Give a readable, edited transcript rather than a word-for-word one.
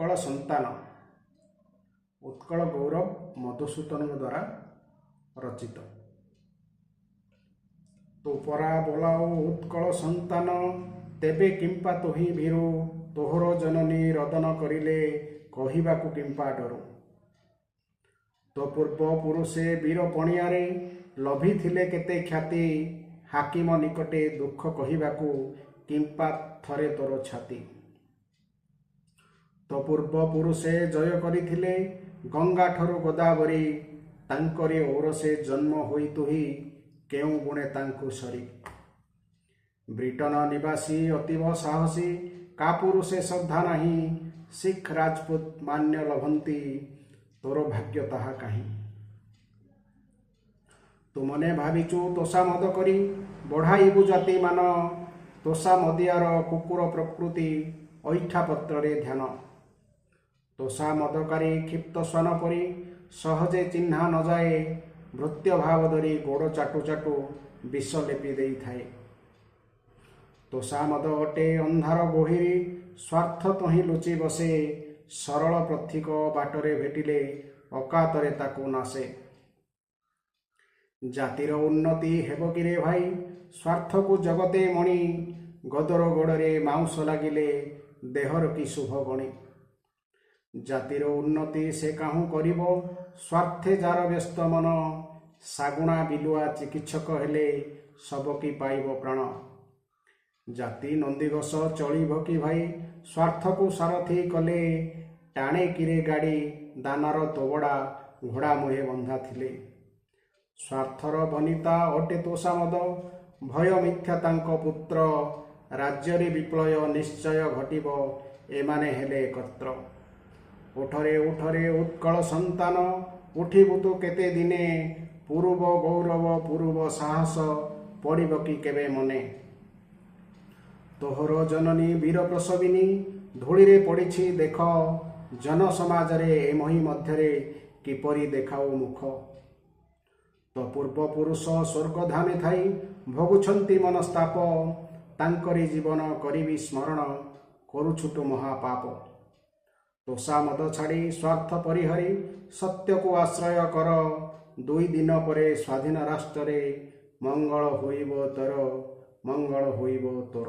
उत्कल संतान उत्कल गौरव मधुसूदन द्वारा रचित। तो परा बोलाओ उत्कल संतान तेबे किंपा तोहि भीरु तोहर जननी रदन करिले कहिबाकु किंपा डरु। तो पूर्व पुरुषे वीर पणियारे लभिथिले केते ख्याति हाकिम निकटे दुख कहिबाकु किंपा थरे तोर छाती। तो पूर्व पुरुषे जय करिथिले गंगा ठरू गोदावरी तांकरी औरसे जन्म होई तुही केउ गुणे तांकु सरी। ब्रिटन निवासी अतीव साहसी कापुरुषे श्रद्धा नाही सिख राजपूत मान्य लभंती तोर भाग्य ताहा काहीं। तु मने भाविचु तोषा मद करी बढ़ाइबु जाति मान तोषा मदियार कुकुर प्रकृति ऐठा पत्रे ध्यान। तोषा मदकारी क्षिप्त स्वान परी सहजे चिन्हा न जाए भृत्य भाव धरी गोड़ चाटू चाटू विष लेपि देई थाए। तोषा मद अटे अंधार गोहिरी स्वार्थ तोहि लुचि बसे सरल प्रथिक बाटरे भेटिले अकातरे ताकू नासे। जातिर उन्नति हेब कि रे भाई स्वार्थ को जगते मणि गदर गोड़े माउस लागिले देहर कि शुभ गणी। जातिर उन्नति से काहू करिब स्वार्थे जार व्यस्त मन सागुणा बिलुआ चिकित्सक हेले सबकी पाइब प्राण। जाति नंदीघोष चलिब कि भाई स्वार्थ को सारथी कले टाणे किरे गाड़ी दानार तोबड़ा घोड़ा मुहे बंधा थिले। स्वार्थर बनिता अटे तोषा मद भय मिथ्या तांको पुत्र राज्य विप्लय निश्चय घटिब एमाने हेले एकत्र। उठरे उठरे उत्कल संतान उठिबु तो केते दिने पूर्व गौरव पूर्व साहस पड़िब कि केबे मने। तोहर जननी वीर प्रसविनी धूलिरे पड़िछि देख जन समाज रे एमही मध्यरे किपरि देखाऊ मुख। तो पूर्व पुरुष स्वर्गधामे थाई भोगुछंती मनस्ताप तांकरी जीवन करिबी स्मरण करुछुटु महापाप। तोषा मद छाड़ी स्वार्थ परिहरी सत्य को आश्रय कर 2 दिन परे स्वाधीन राष्ट्र रे मंगल होइबो तोर मंगल होइबो तोर।